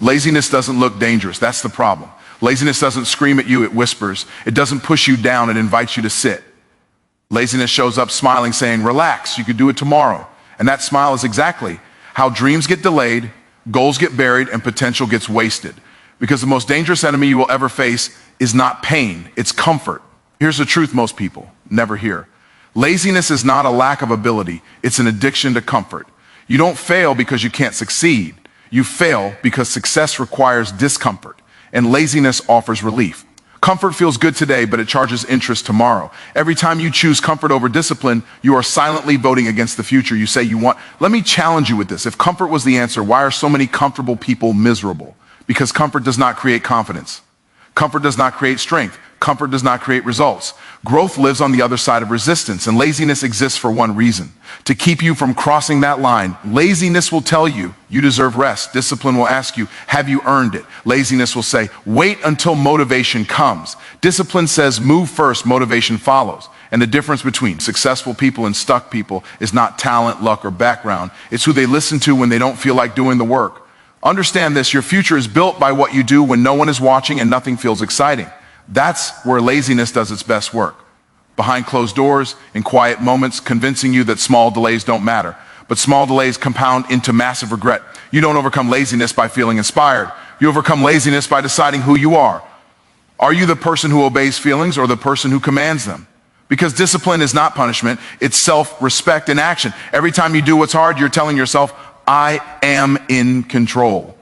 Laziness doesn't look dangerous. That's the problem. Laziness doesn't scream at you, it whispers. It doesn't push you down, it invites you to sit. Laziness shows up smiling, saying, relax, you could do it tomorrow. And that smile is exactly how dreams get delayed, goals get buried, and potential gets wasted. Because the most dangerous enemy you will ever face is not pain, it's comfort. Here's the truth most people never hear. Laziness is not a lack of ability, it's an addiction to comfort. You don't fail because you can't succeed. You fail because success requires discomfort, and laziness offers relief. Comfort feels good today, but it charges interest tomorrow. Every time you choose comfort over discipline, you are silently voting against the future you say you want. Let me challenge you with this. If comfort was the answer, why are so many comfortable people miserable? Because comfort does not create confidence. Comfort does not create strength. Comfort does not create results. Growth lives on the other side of resistance, and laziness exists for one reason: to keep you from crossing that line. Laziness will tell you, you deserve rest. Discipline will ask you, have you earned it? Laziness will say, wait until motivation comes. Discipline says, move first, motivation follows. And the difference between successful people and stuck people is not talent, luck, or background. It's who they listen to when they don't feel like doing the work. Understand this, your future is built by what you do when no one is watching and nothing feels exciting. That's where laziness does its best work. Behind closed doors, in quiet moments, convincing you that small delays don't matter. But small delays compound into massive regret. You don't overcome laziness by feeling inspired. You overcome laziness by deciding who you are. Are you the person who obeys feelings or the person who commands them? Because discipline is not punishment, it's self-respect in action. Every time you do what's hard, you're telling yourself, I am in control.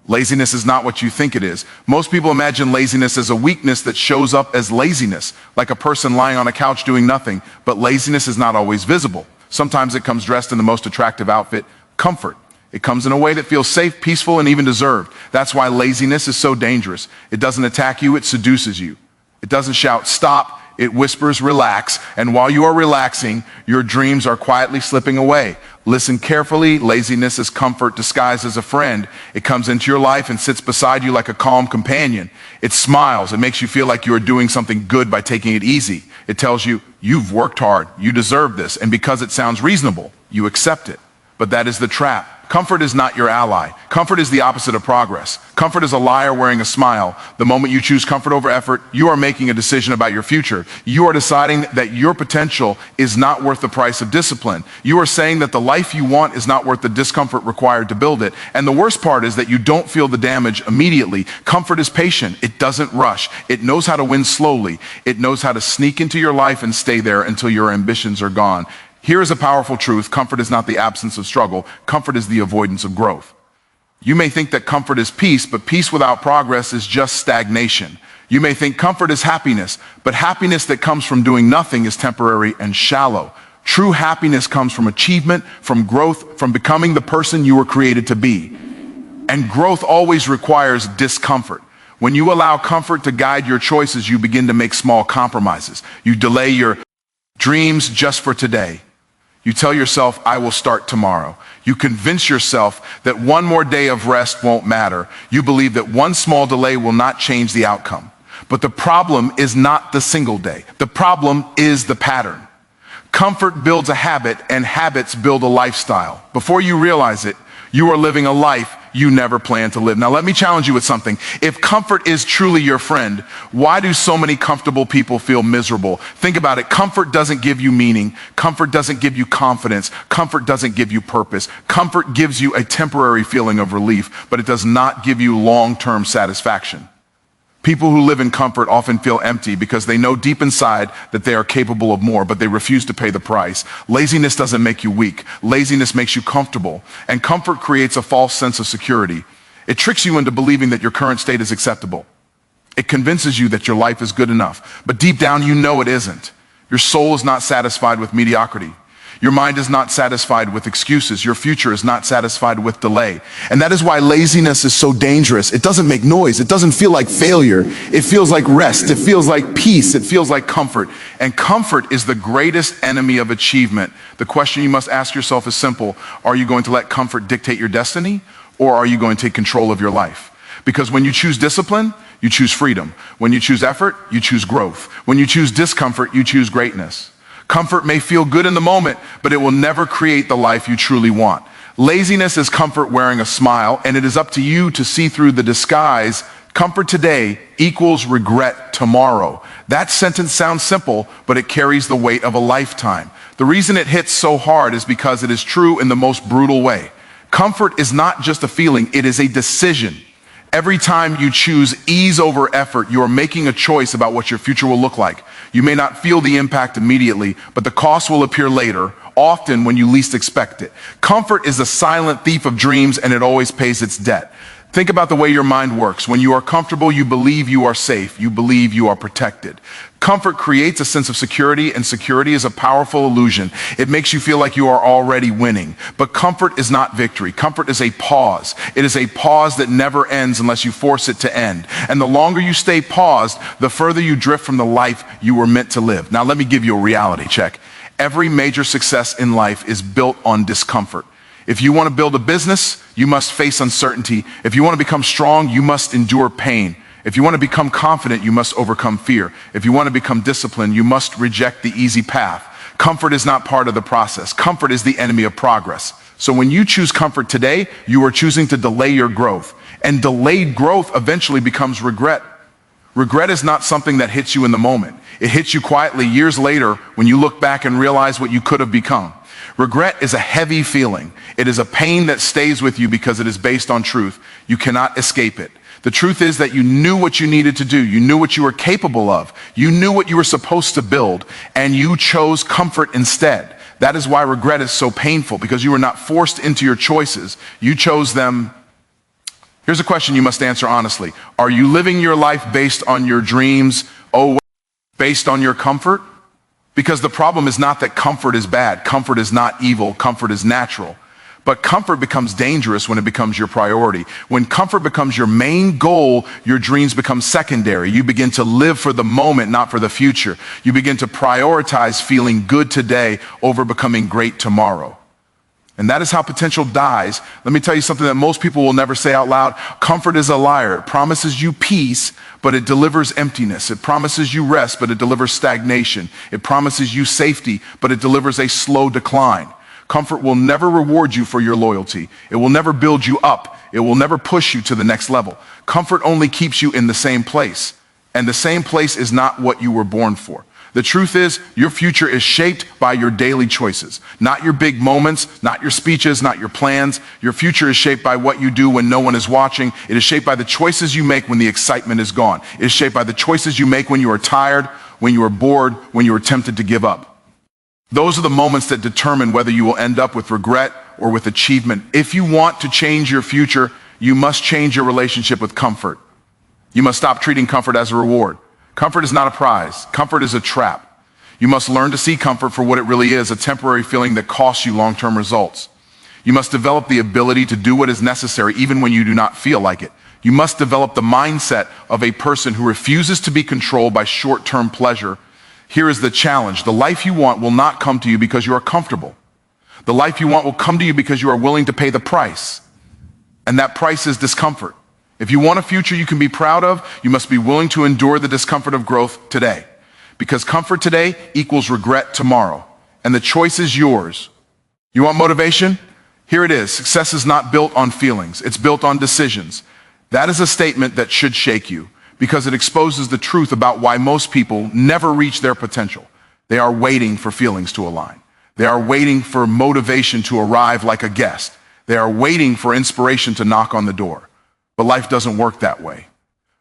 Laziness is not what you think it is. Most people imagine laziness as a weakness that shows up as laziness, like a person lying on a couch doing nothing. But laziness is not always visible. Sometimes it comes dressed in the most attractive outfit, comfort. It comes in a way that feels safe, peaceful, and even deserved. That's why laziness is so dangerous. It doesn't attack you, it seduces you. It doesn't shout, stop. It whispers, relax, and while you are relaxing, your dreams are quietly slipping away. Listen carefully. Laziness is comfort disguised as a friend. It comes into your life and sits beside you like a calm companion. It smiles. It makes you feel like you are doing something good by taking it easy. It tells you, you've worked hard, you deserve this, and because it sounds reasonable, you accept it. But that is the trap. Comfort is not your ally. Comfort is the opposite of progress. Comfort is a liar wearing a smile. The moment you choose comfort over effort, you are making a decision about your future. You are deciding that your potential is not worth the price of discipline. You are saying that the life you want is not worth the discomfort required to build it. And the worst part is that you don't feel the damage immediately. Comfort is patient. It doesn't rush. It knows how to win slowly. It knows how to sneak into your life and stay there until your ambitions are gone. Here is a powerful truth. Comfort is not the absence of struggle. Comfort is the avoidance of growth. You may think that comfort is peace, but peace without progress is just stagnation. You may think comfort is happiness, but happiness that comes from doing nothing is temporary and shallow. True happiness comes from achievement, from growth, from becoming the person you were created to be. And growth always requires discomfort. When you allow comfort to guide your choices, you begin to make small compromises. You delay your dreams just for today. You tell yourself, I will start tomorrow. You convince yourself that one more day of rest won't matter. You believe that one small delay will not change the outcome. But the problem is not the single day. The problem is the pattern. Comfort builds a habit, and habits build a lifestyle. Before you realize it, you are living a life you never planned to live. Now let me challenge you with something. If comfort is truly your friend, why do so many comfortable people feel miserable? Think about it. Comfort doesn't give you meaning. Comfort doesn't give you confidence. Comfort doesn't give you purpose. Comfort gives you a temporary feeling of relief, but it does not give you long-term satisfaction. People who live in comfort often feel empty because they know deep inside that they are capable of more, but they refuse to pay the price. Laziness doesn't make you weak. Laziness makes you comfortable. And comfort creates a false sense of security. It tricks you into believing that your current state is acceptable. It convinces you that your life is good enough, but deep down you know it isn't. Your soul is not satisfied with mediocrity. Your mind is not satisfied with excuses. Your future is not satisfied with delay. And that is why laziness is so dangerous. It doesn't make noise. It doesn't feel like failure. It feels like rest. It feels like peace. It feels like comfort. And comfort is the greatest enemy of achievement. The question you must ask yourself is simple. Are you going to let comfort dictate your destiny, or are you going to take control of your life? Because when you choose discipline, you choose freedom. When you choose effort, you choose growth. When you choose discomfort, you choose greatness. Comfort may feel good in the moment, but it will never create the life you truly want. Laziness is comfort wearing a smile, and it is up to you to see through the disguise. Comfort today equals regret tomorrow. That sentence sounds simple, but it carries the weight of a lifetime. The reason it hits so hard is because it is true in the most brutal way. Comfort is not just a feeling, it is a decision. Every time you choose ease over effort, you are making a choice about what your future will look like. You may not feel the impact immediately, but the cost will appear later, often when you least expect it. Comfort is a silent thief of dreams, and it always pays its debt. Think about the way your mind works. When you are comfortable, you believe you are safe. You believe you are protected. Comfort creates a sense of security, and security is a powerful illusion. It makes you feel like you are already winning. But comfort is not victory. Comfort is a pause. It is a pause that never ends unless you force it to end. And the longer you stay paused, the further you drift from the life you were meant to live. Now, let me give you a reality check. Every major success in life is built on discomfort. If you want to build a business, you must face uncertainty. If you want to become strong, you must endure pain. If you want to become confident, you must overcome fear. If you want to become disciplined, you must reject the easy path. Comfort is not part of the process. Comfort is the enemy of progress. So when you choose comfort today, you are choosing to delay your growth. And delayed growth eventually becomes regret. Regret is not something that hits you in the moment. It hits you quietly years later when you look back and realize what you could have become. Regret is a heavy feeling. It is a pain that stays with you because it is based on truth. You cannot escape it. The truth is that you knew what you needed to do. You knew what you were capable of. You knew what you were supposed to build, and you chose comfort instead. That is why regret is so painful, because you were not forced into your choices. You chose them. Here's a question you must answer honestly. Are you living your life based on your dreams, based on your comfort? Because the problem is not that comfort is bad. Comfort is not evil. Comfort is natural. But comfort becomes dangerous when it becomes your priority. When comfort becomes your main goal, your dreams become secondary. You begin to live for the moment, not for the future. You begin to prioritize feeling good today over becoming great tomorrow. And that is how potential dies. Let me tell you something that most people will never say out loud. Comfort is a liar. It promises you peace, but it delivers emptiness. It promises you rest, but it delivers stagnation. It promises you safety, but it delivers a slow decline. Comfort will never reward you for your loyalty. It will never build you up. It will never push you to the next level. Comfort only keeps you in the same place. And the same place is not what you were born for. The truth is, your future is shaped by your daily choices, not your big moments, not your speeches, not your plans. Your future is shaped by what you do when no one is watching. It is shaped by the choices you make when the excitement is gone. It is shaped by the choices you make when you are tired, when you are bored, when you are tempted to give up. Those are the moments that determine whether you will end up with regret or with achievement. If you want to change your future, you must change your relationship with comfort. You must stop treating comfort as a reward. Comfort is not a prize. Comfort is a trap. You must learn to see comfort for what it really is, a temporary feeling that costs you long-term results. You must develop the ability to do what is necessary even when you do not feel like it. You must develop the mindset of a person who refuses to be controlled by short-term pleasure. Here is the challenge. The life you want will not come to you because you are comfortable. The life you want will come to you because you are willing to pay the price. And that price is discomfort. If you want a future you can be proud of, you must be willing to endure the discomfort of growth today. Because comfort today equals regret tomorrow. And the choice is yours. You want motivation? Here it is. Success is not built on feelings. It's built on decisions. That is a statement that should shake you, because it exposes the truth about why most people never reach their potential. They are waiting for feelings to align. They are waiting for motivation to arrive like a guest. They are waiting for inspiration to knock on the door. But life doesn't work that way.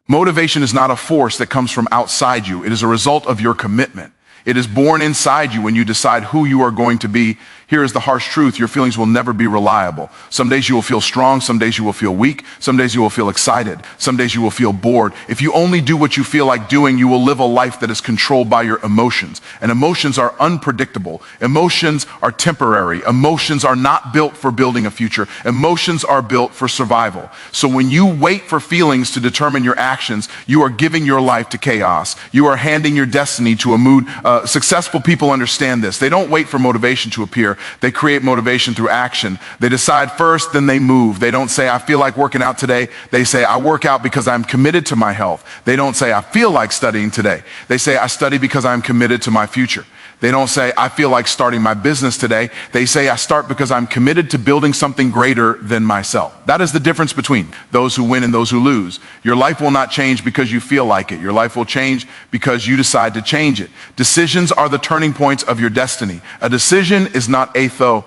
Motivation is not a force that comes from outside you. It is a result of your commitment. It is born inside you when you decide who you are going to be. Here is the harsh truth. Your feelings will never be reliable. Some days you will feel strong. Some days you will feel weak. Some days you will feel excited. Some days you will feel bored. If you only do what you feel like doing, you will live a life that is controlled by your emotions. And emotions are unpredictable. Emotions are temporary. Emotions are not built for building a future. Emotions are built for survival. So when you wait for feelings to determine your actions, you are giving your life to chaos. You are handing your destiny to a mood. Successful people understand this. They don't wait for motivation to appear. They create motivation through action. They decide first, then they move. They don't say, I feel like working out today. They say, I work out because I'm committed to my health. They don't say, I feel like studying today. They say, I study because I'm committed to my future. They don't say, I feel like starting my business today. They say, I start because I'm committed to building something greater than myself. That is the difference between those who win and those who lose. Your life will not change because you feel like it. Your life will change because you decide to change it. Decisions are the turning points of your destiny. A decision is not atho.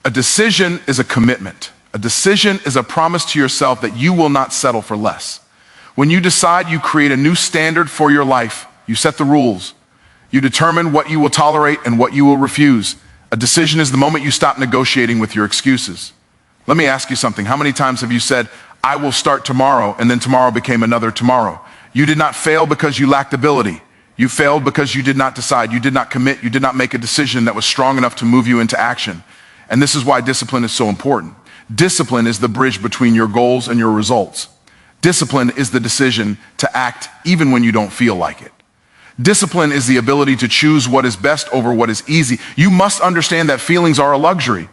A decision is a commitment. A decision is a promise to yourself that you will not settle for less. When you decide, you create a new standard for your life. You set the rules. You determine what you will tolerate and what you will refuse. A decision is the moment you stop negotiating with your excuses. Let me ask you something. How many times have you said, I will start tomorrow, and then tomorrow became another tomorrow? You did not fail because you lacked ability. You failed because you did not decide. You did not commit. You did not make a decision that was strong enough to move you into action. And this is why discipline is so important. Discipline is the bridge between your goals and your results. Discipline is the decision to act even when you don't feel like it. Discipline is the ability to choose what is best over what is easy. You must understand that feelings are a luxury.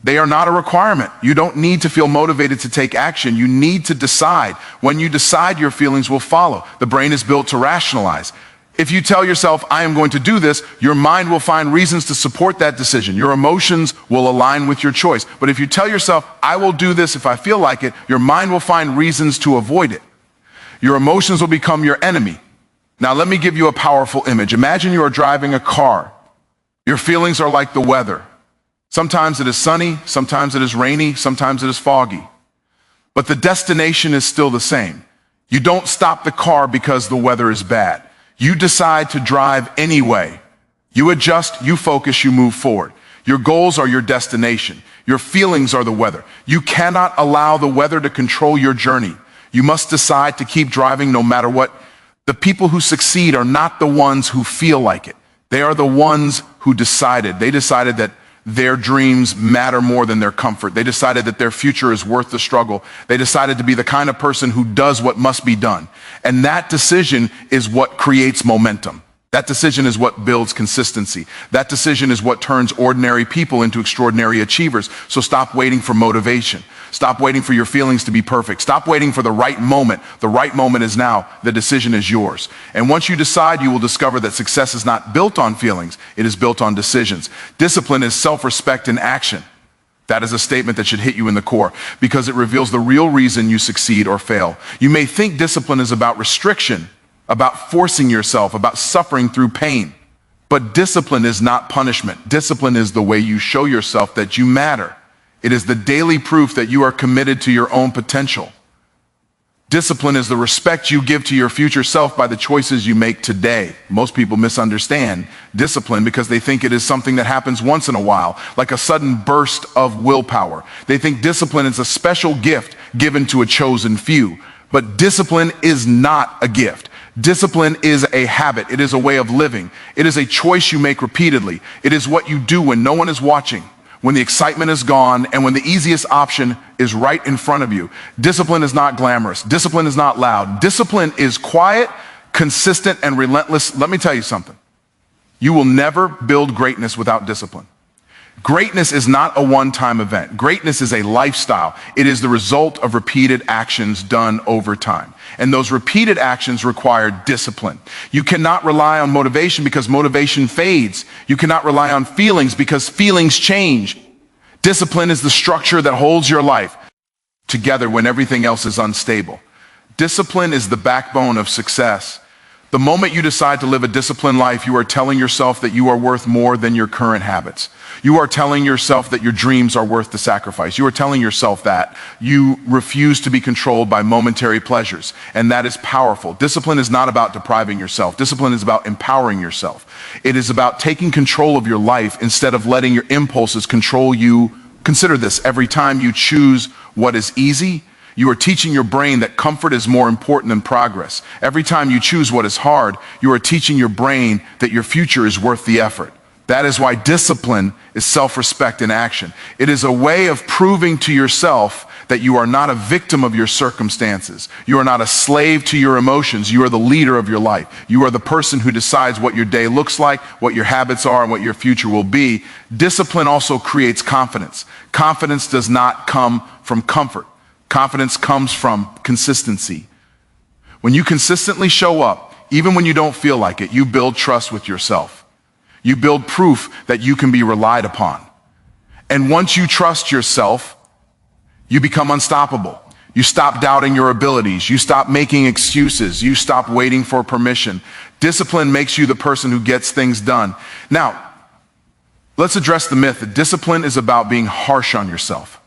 They are not a requirement. You don't need to feel motivated to take action. You need to decide. When you decide, your feelings will follow. The brain is built to rationalize. If you tell yourself, I am going to do this, your mind will find reasons to support that decision. Your emotions will align with your choice. But if you tell yourself, I will do this if I feel like it, your mind will find reasons to avoid it. Your emotions will become your enemy. Now, let me give you a powerful image. Imagine you are driving a car. Your feelings are like the weather. Sometimes it is sunny, sometimes it is rainy, sometimes it is foggy. But the destination is still the same. You don't stop the car because the weather is bad. You decide to drive anyway. You adjust, you focus, you move forward. Your goals are your destination. Your feelings are the weather. You cannot allow the weather to control your journey. You must decide to keep driving no matter what. The people who succeed are not the ones who feel like it. They are the ones who decided. They decided that their dreams matter more than their comfort. They decided that their future is worth the struggle. They decided to be the kind of person who does what must be done. And that decision is what creates momentum. That decision is what builds consistency. That decision is what turns ordinary people into extraordinary achievers. So stop waiting for motivation. Stop waiting for your feelings to be perfect. Stop waiting for the right moment. The right moment is now. The decision is yours. And once you decide, you will discover that success is not built on feelings. It is built on decisions. Discipline is self-respect in action. That is a statement that should hit you in the core because it reveals the real reason you succeed or fail. You may think discipline is about restriction, about forcing yourself, about suffering through pain. But discipline is not punishment. Discipline is the way you show yourself that you matter. It is the daily proof that you are committed to your own potential. Discipline is the respect you give to your future self by the choices you make today. Most people misunderstand discipline because they think it is something that happens once in a while, like a sudden burst of willpower. They think discipline is a special gift given to a chosen few. But discipline is not a gift. Discipline is a habit. It is a way of living. It is a choice you make repeatedly. It is what you do when no one is watching, when the excitement is gone, and when the easiest option is right in front of you. Discipline is not glamorous. Discipline is not loud. Discipline is quiet, consistent, and relentless. Let me tell you something. You will never build greatness without discipline. Greatness is not a one-time event. Greatness is a lifestyle. It is the result of repeated actions done over time. And those repeated actions require discipline. You cannot rely on motivation because motivation fades. You cannot rely on feelings because feelings change. Discipline is the structure that holds your life together when everything else is unstable. Discipline is the backbone of success. The moment you decide to live a disciplined life, you are telling yourself that you are worth more than your current habits. You are telling yourself that your dreams are worth the sacrifice. You are telling yourself that you refuse to be controlled by momentary pleasures, and that is powerful. Discipline is not about depriving yourself. Discipline is about empowering yourself. It is about taking control of your life instead of letting your impulses control you. Consider this: every time you choose what is easy, you are teaching your brain that comfort is more important than progress. Every time you choose what is hard, you are teaching your brain that your future is worth the effort. That is why discipline is self-respect in action. It is a way of proving to yourself that you are not a victim of your circumstances. You are not a slave to your emotions. You are the leader of your life. You are the person who decides what your day looks like, what your habits are, and what your future will be. Discipline also creates confidence. Confidence does not come from comfort. Confidence comes from consistency. When you consistently show up, even when you don't feel like it, you build trust with yourself. You build proof that you can be relied upon. And once you trust yourself, you become unstoppable. You stop doubting your abilities. You stop making excuses. You stop waiting for permission. Discipline makes you the person who gets things done. Now, let's address the myth that discipline is about being harsh on yourself.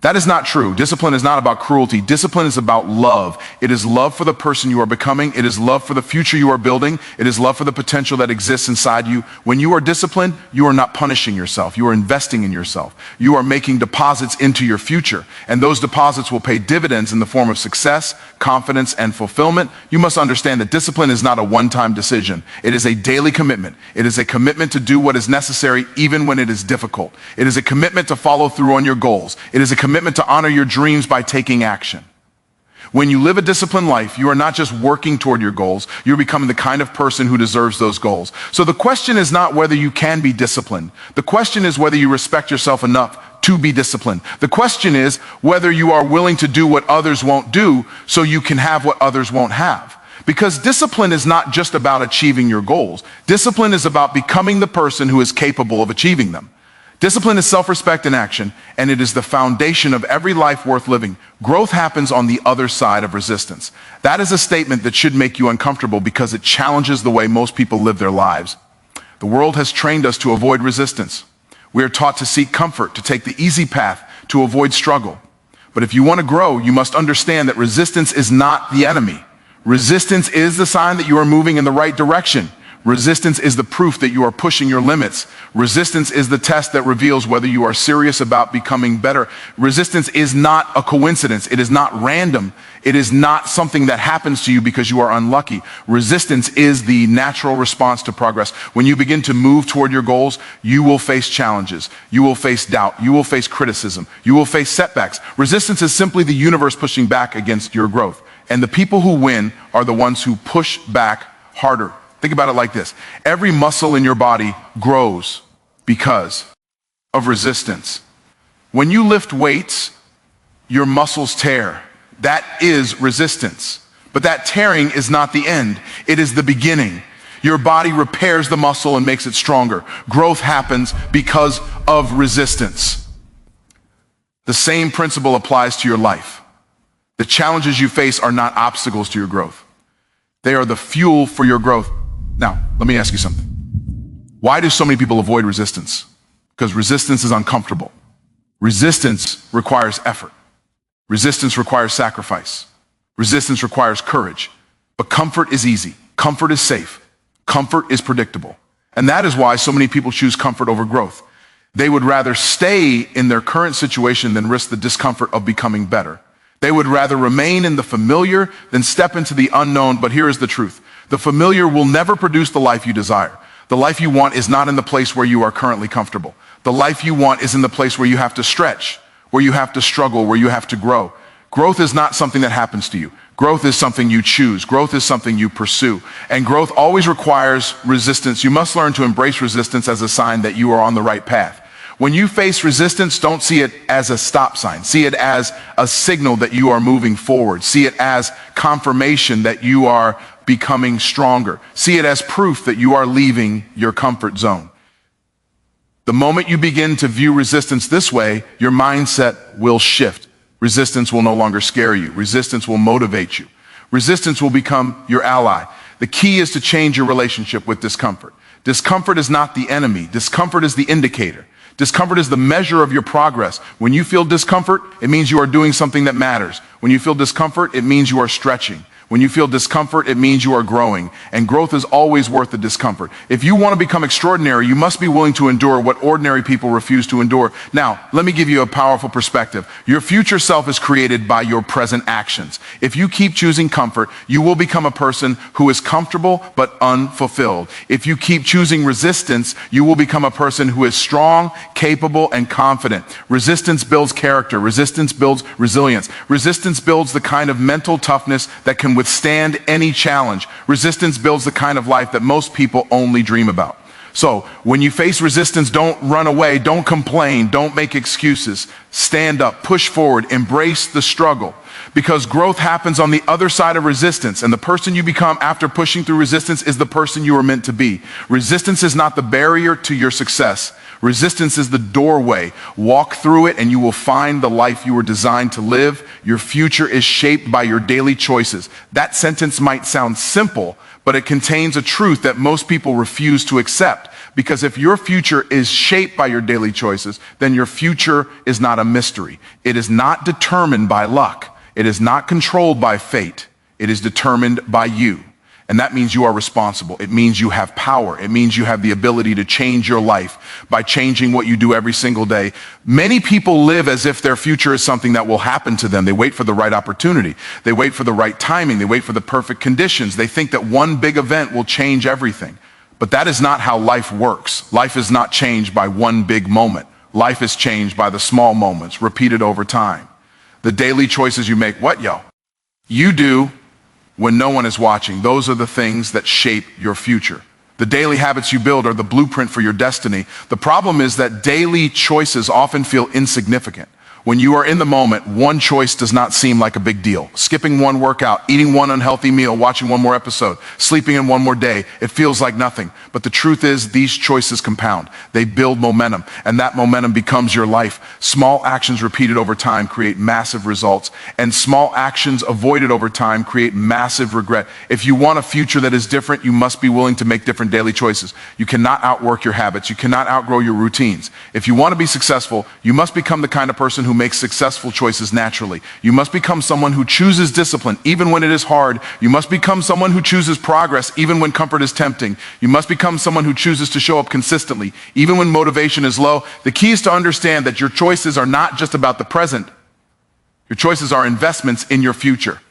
That is not true. Discipline is not about cruelty. Discipline is about love. It is love for the person you are becoming. It is love for the future you are building. It is love for the potential that exists inside you. When you are disciplined, you are not punishing yourself. You are investing in yourself. You are making deposits into your future. And those deposits will pay dividends in the form of success, confidence, and fulfillment. You must understand that discipline is not a one-time decision. It is a daily commitment. It is a commitment to do what is necessary even when it is difficult. It is a commitment to follow through on your goals. It is a commitment to honor your dreams by taking action. When you live a disciplined life, you are not just working toward your goals, you're becoming the kind of person who deserves those goals. So the question is not whether you can be disciplined. The question is whether you respect yourself enough to be disciplined. The question is whether you are willing to do what others won't do so you can have what others won't have. Because discipline is not just about achieving your goals. Discipline is about becoming the person who is capable of achieving them. Discipline is self-respect in action, and it is the foundation of every life worth living. Growth happens on the other side of resistance. That is a statement that should make you uncomfortable because it challenges the way most people live their lives. The world has trained us to avoid resistance. We are taught to seek comfort, to take the easy path, to avoid struggle. But if you want to grow, you must understand that resistance is not the enemy. Resistance is the sign that you are moving in the right direction. Resistance is the proof that you are pushing your limits. Resistance is the test that reveals whether you are serious about becoming better. Resistance is not a coincidence. It is not random. It is not something that happens to you because you are unlucky. Resistance is the natural response to progress. When you begin to move toward your goals, you will face challenges. You will face doubt. You will face criticism. You will face setbacks. Resistance is simply the universe pushing back against your growth. And the people who win are the ones who push back harder. Think about it like this. Every muscle in your body grows because of resistance. When you lift weights, your muscles tear. That is resistance. But that tearing is not the end. It is the beginning. Your body repairs the muscle and makes it stronger. Growth happens because of resistance. The same principle applies to your life. The challenges you face are not obstacles to your growth. They are the fuel for your growth. Now, let me ask you something. Why do so many people avoid resistance? Because resistance is uncomfortable. Resistance requires effort. Resistance requires sacrifice. Resistance requires courage. But comfort is easy. Comfort is safe. Comfort is predictable. And that is why so many people choose comfort over growth. They would rather stay in their current situation than risk the discomfort of becoming better. They would rather remain in the familiar than step into the unknown. But here is the truth. The familiar will never produce the life you desire. The life you want is not in the place where you are currently comfortable. The life you want is in the place where you have to stretch, where you have to struggle, where you have to grow. Growth is not something that happens to you. Growth is something you choose. Growth is something you pursue. And growth always requires resistance. You must learn to embrace resistance as a sign that you are on the right path. When you face resistance, don't see it as a stop sign. See it as a signal that you are moving forward. See it as confirmation that you are becoming stronger. See it as proof that you are leaving your comfort zone. The moment you begin to view resistance this way, your mindset will shift. Resistance will no longer scare you. Resistance will motivate you. Resistance will become your ally. The key is to change your relationship with discomfort. Discomfort is not the enemy. Discomfort is the indicator. Discomfort is the measure of your progress. When you feel discomfort, it means you are doing something that matters. When you feel discomfort, it means you are stretching. When you feel discomfort, it means you are growing. And growth is always worth the discomfort. If you want to become extraordinary, you must be willing to endure what ordinary people refuse to endure. Now, let me give you a powerful perspective. Your future self is created by your present actions. If you keep choosing comfort, you will become a person who is comfortable but unfulfilled. If you keep choosing resistance, you will become a person who is strong, capable, and confident. Resistance builds character. Resistance builds resilience. Resistance builds the kind of mental toughness that can withstand any challenge. Resistance builds the kind of life that most people only dream about. So when you face resistance, don't run away, don't complain, don't make excuses. Stand up, push forward, embrace the struggle. Because growth happens on the other side of resistance, and the person you become after pushing through resistance is the person you were meant to be. Resistance is not the barrier to your success. Resistance is the doorway. Walk through it and you will find the life you were designed to live. Your future is shaped by your daily choices. That sentence might sound simple, but it contains a truth that most people refuse to accept. Because if your future is shaped by your daily choices, then your future is not a mystery. It is not determined by luck. It is not controlled by fate. It is determined by you. And that means you are responsible. It means you have power. It means you have the ability to change your life by changing what you do every single day. Many people live as if their future is something that will happen to them. They wait for the right opportunity. They wait for the right timing. They wait for the perfect conditions. They think that one big event will change everything. But that is not how life works. Life is not changed by one big moment. Life is changed by the small moments, repeated over time. The daily choices you make, you do when no one is watching. Those are the things that shape your future. The daily habits you build are the blueprint for your destiny. The problem is that daily choices often feel insignificant. When you are in the moment, one choice does not seem like a big deal. Skipping one workout, eating one unhealthy meal, watching one more episode, sleeping in one more day, it feels like nothing. But the truth is, these choices compound. They build momentum, and that momentum becomes your life. Small actions repeated over time create massive results, and small actions avoided over time create massive regret. If you want a future that is different, you must be willing to make different daily choices. You cannot outwork your habits. You cannot outgrow your routines. If you want to be successful, you must become the kind of person who makes successful choices naturally. You must become someone who chooses discipline even when it is hard. You must become someone who chooses progress even when comfort is tempting. You must become someone who chooses to show up consistently even when motivation is low. The key is to understand that your choices are not just about the present. Your choices are investments in your future.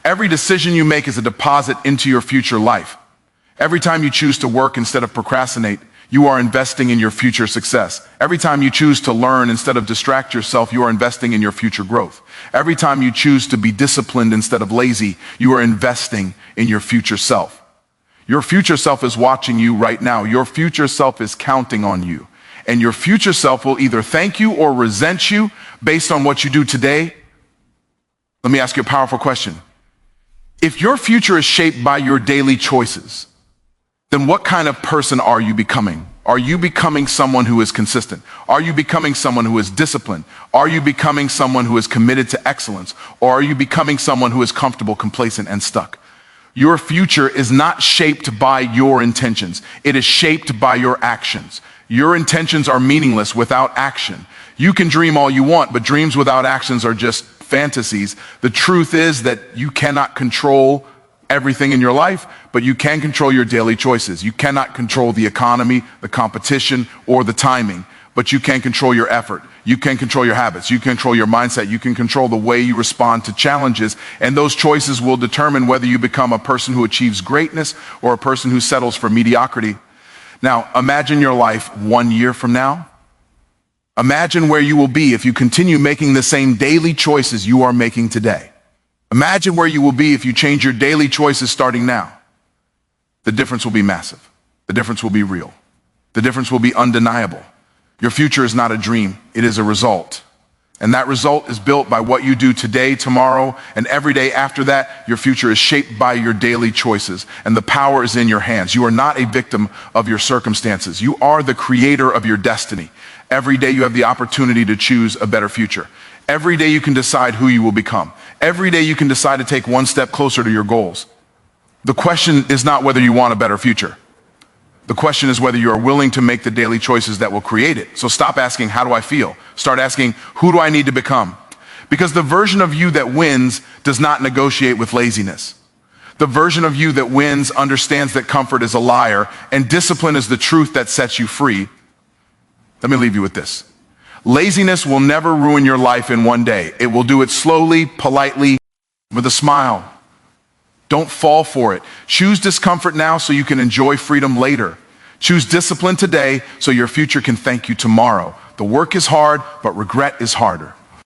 Every decision you make is a deposit into your future life. Every time you choose to work instead of procrastinate, you are investing in your future success. Every time you choose to learn instead of distract yourself, you are investing in your future growth. Every time you choose to be disciplined instead of lazy, you are investing in your future self. Your future self is watching you right now. Your future self is counting on you. And your future self will either thank you or resent you based on what you do today. Let me ask you a powerful question. If your future is shaped by your daily choices, then what kind of person are you becoming? Are you becoming someone who is consistent? Are you becoming someone who is disciplined? Are you becoming someone who is committed to excellence? Or are you becoming someone who is comfortable, complacent, and stuck? Your future is not shaped by your intentions. It is shaped by your actions. Your intentions are meaningless without action. You can dream all you want, but dreams without actions are just fantasies. The truth is that you cannot control everything in your life, but you can control your daily choices. You cannot control the economy, the competition, or the timing, but you can control your effort. You can control your habits. You can control your mindset. You can control the way you respond to challenges, and those choices will determine whether you become a person who achieves greatness or a person who settles for mediocrity. Now, imagine your life 1 year from now. Imagine where you will be if you continue making the same daily choices you are making today. Imagine where you will be if you change your daily choices starting now. The difference will be massive. The difference will be real. The difference will be undeniable. Your future is not a dream, it is a result. And that result is built by what you do today, tomorrow, and every day after that. Your future is shaped by your daily choices, and the power is in your hands. You are not a victim of your circumstances. You are the creator of your destiny. Every day you have the opportunity to choose a better future. Every day you can decide who you will become. Every day you can decide to take one step closer to your goals. The question is not whether you want a better future. The question is whether you are willing to make the daily choices that will create it. So stop asking, how do I feel? Start asking, who do I need to become? Because the version of you that wins does not negotiate with laziness. The version of you that wins understands that comfort is a liar and discipline is the truth that sets you free. Let me leave you with this. Laziness will never ruin your life in one day. It will do it slowly, politely, with a smile. Don't fall for it. Choose discomfort now so you can enjoy freedom later. Choose discipline today so your future can thank you tomorrow. The work is hard, but regret is harder.